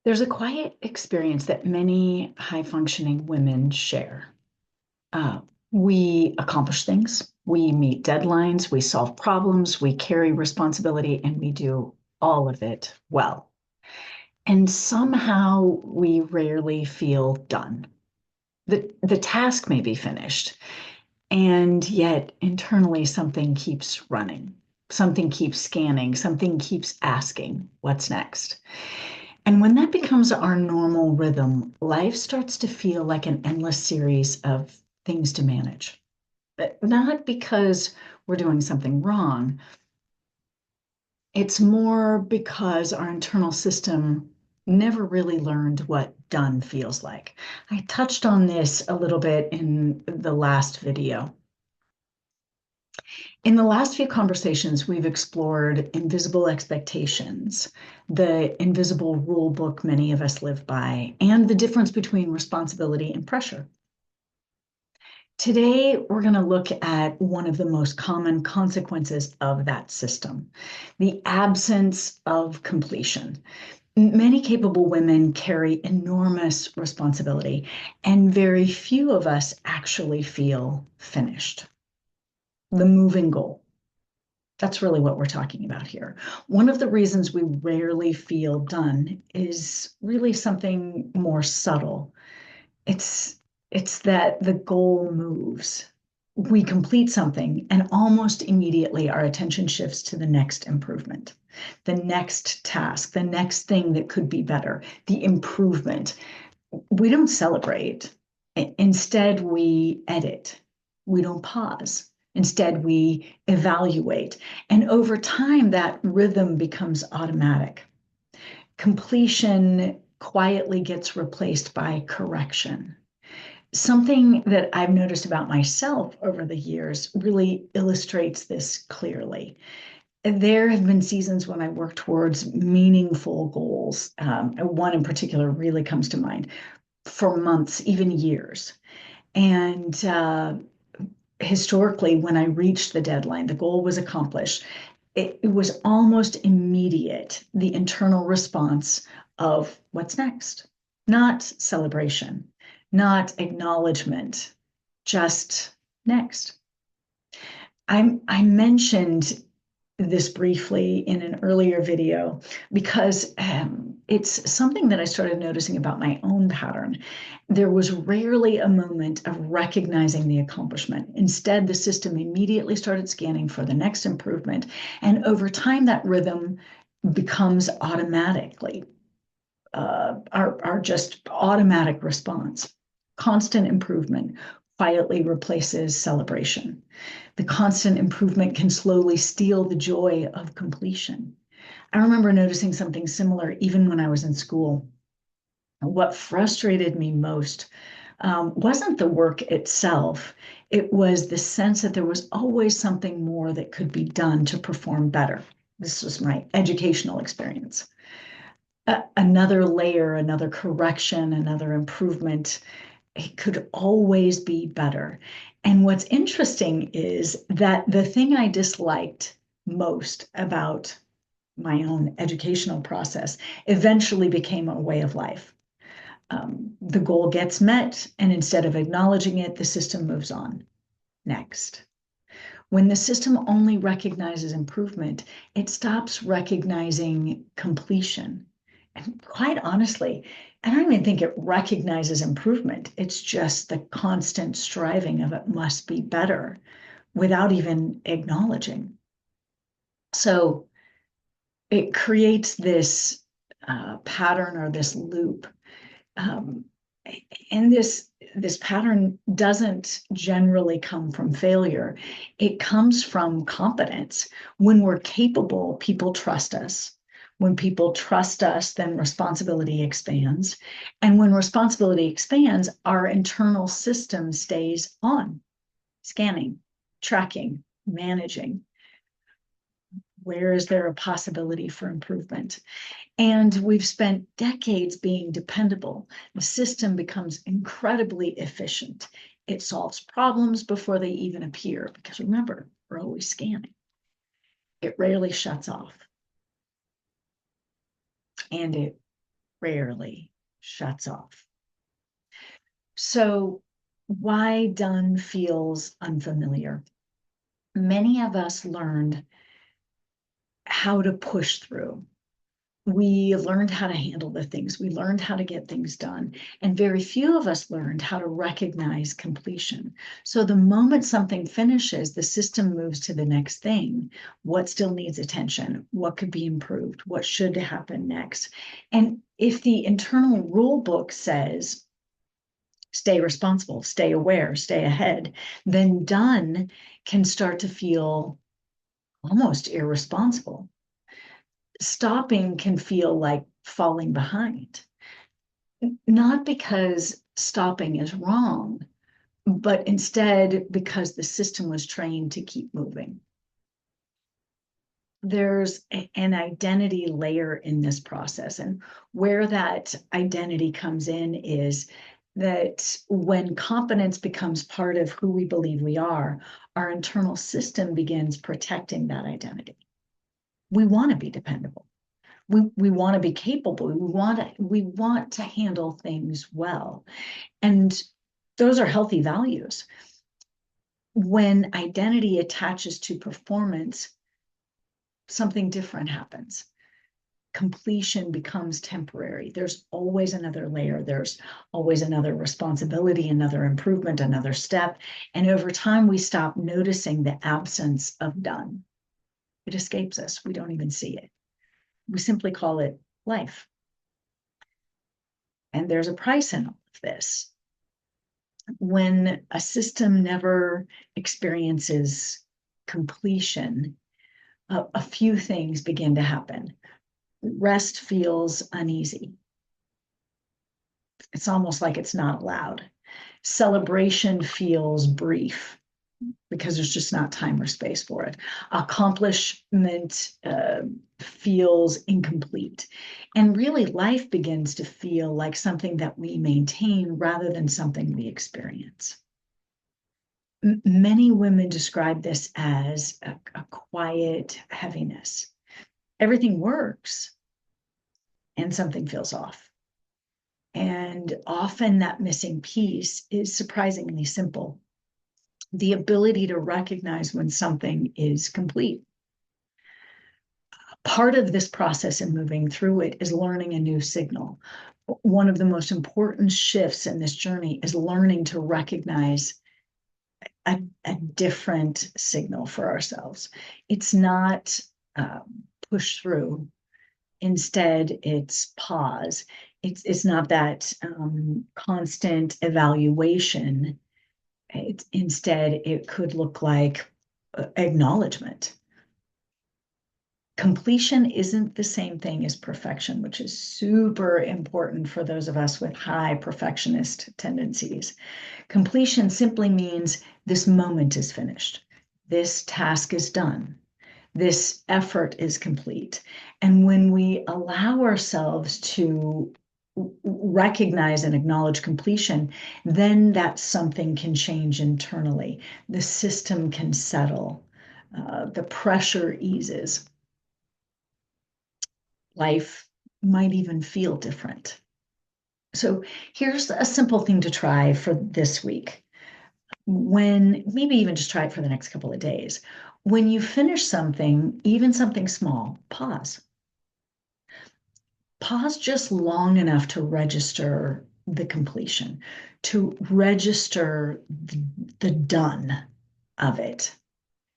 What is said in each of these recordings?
There's a quiet experience that many high-functioning women share. Uh, we accomplish things, we meet deadlines, we solve problems, we carry responsibility, and we do all of it well. And somehow we rarely feel done. The task may be finished, and yet internally something keeps running, something keeps scanning, something keeps asking, what's next? And when that becomes our normal rhythm, life starts to feel like an endless series of things to manage. But not because we're doing something wrong, it's more because our internal system never really learned what done feels like. I touched on this a little bit in the last video. In the last few conversations, we've explored invisible expectations, the invisible rule book many of us live by, and the difference between responsibility and pressure. Today, we're going to look at one of the most common consequences of that system, the absence of completion. Many capable women carry enormous responsibility, and very few of us actually feel finished. The moving goal. That's really what we're talking about here. One of the reasons we rarely feel done is really something more subtle. It's it's that the goal moves. We complete something and almost immediately our attention shifts to the next improvement, the next task, the next thing that could be better, the improvement. We don't celebrate. Instead, we edit. We don't pause. Instead, we evaluate. And over time, that rhythm becomes automatic. Completion quietly gets replaced by correction. Something that I've noticed about myself over the years really illustrates this clearly. There have been seasons when I work towards meaningful goals. One in particular really comes to mind for months, even years. And historically, when I reached the deadline, the goal was accomplished. It was almost immediate, the internal response of what's next, not celebration, not acknowledgement, just next. I mentioned this briefly in an earlier video because it's something that I started noticing about my own pattern. There was rarely a moment of recognizing the accomplishment. Instead, the system immediately started scanning for the next improvement. And over time, that rhythm becomes automatically our just automatic response. Constant improvement quietly replaces celebration. The constant improvement can slowly steal the joy of completion. I remember noticing something similar even when I was in school. What frustrated me most wasn't the work itself, it was the sense that there was always something more that could be done to perform better. This was my educational experience. Another layer, another correction, another improvement. It could always be better. And what's interesting is that the thing I disliked most about my own educational process eventually became a way of life. The goal gets met, and instead of acknowledging it, the system moves on. Next. When the system only recognizes improvement, it stops recognizing completion. And quite honestly, I don't even think it recognizes improvement. It's just the constant striving of it must be better without even acknowledging. So it creates this pattern or this loop. Um, and this pattern doesn't generally come from failure. It comes from competence. When we're capable, people trust us. When people trust us, then responsibility expands. And when responsibility expands, our internal system stays on, scanning, tracking, managing. Where is there a possibility for improvement? And we've spent decades being dependable. The system becomes incredibly efficient. It solves problems before they even appear, because remember, we're always scanning. It rarely shuts off. And it rarely shuts off. So, why done feels unfamiliar? Many of us learned how to push through. We learned how to handle the things. We learned how to get things done. And very few of us learned how to recognize completion. So the moment something finishes, the system moves to the next thing. What still needs attention? What could be improved? What should happen next? And if the internal rule book says, stay responsible, stay aware, stay ahead, then done can start to feel almost irresponsible. Stopping can feel like falling behind, not because stopping is wrong, but instead because the system was trained to keep moving. There's an identity layer in this process, and where that identity comes in is that when competence becomes part of who we believe we are, our internal system begins protecting that identity. We want to be dependable. We want to be capable. We want to handle things well. And those are healthy values. When identity attaches to performance, something different happens. Completion becomes temporary. There's always another layer. There's always another responsibility, another improvement, another step. And over time, we stop noticing the absence of done. It escapes us. We don't even see it. We simply call it life. And there's a price in all of this. When a system never experiences completion, a few things begin to happen. Rest feels uneasy. It's almost like it's not allowed. Celebration feels brief because there's just not time or space for it. Accomplishment feels incomplete. And really, life begins to feel like something that we maintain rather than something we experience. Many women describe this as a quiet heaviness. Everything works and something feels off. And often that missing piece is surprisingly simple: the ability to recognize when something is complete. Part of this process in moving through it is learning a new signal. One of the most important shifts in this journey is learning to recognize a different signal for ourselves. It's not push through. Instead, it's pause. It's not that constant evaluation. Instead, it could look like acknowledgement. Completion isn't the same thing as perfection, which is super important for those of us with high perfectionist tendencies. Completion simply means this moment is finished. This task is done. This effort is complete. And when we allow ourselves to recognize and acknowledge completion, then that something can change internally. The system can settle. The pressure eases. Life might even feel different. So here's a simple thing to try for this week. Maybe even just try it for the next couple of days. When you finish something, even something small, pause. Pause just long enough to register the completion, to register the done of it,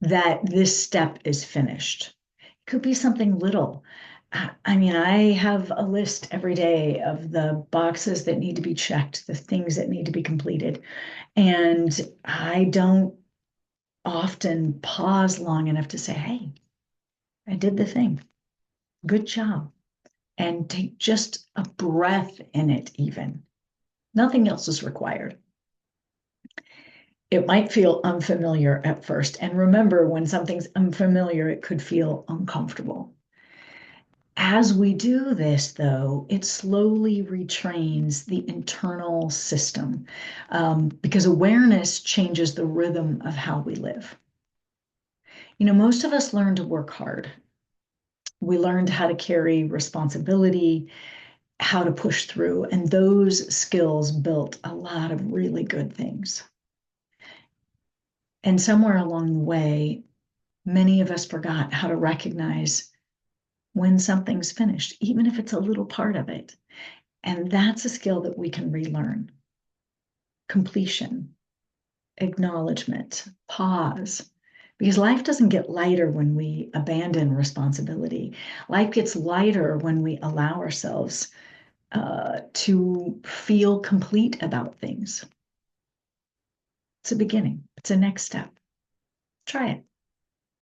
that this step is finished. It could be something little. I mean, I have a list every day of the boxes that need to be checked, the things that need to be completed. And I don't often pause long enough to say, hey, I did the thing. Good job. And take just a breath in it, even. Nothing else is required. It might feel unfamiliar at first. And remember, when something's unfamiliar, it could feel uncomfortable. As we do this, though, it slowly retrains the internal system because awareness changes the rhythm of how we live. You know, most of us learn to work hard. We learned how to carry responsibility, how to push through. And those skills built a lot of really good things. And somewhere along the way, many of us forgot how to recognize when something's finished, even if it's a little part of it. And that's a skill that we can relearn. Completion, acknowledgement, pause. Because life doesn't get lighter when we abandon responsibility. Life gets lighter when we allow ourselves to feel complete about things. It's a beginning, it's a next step. Try it.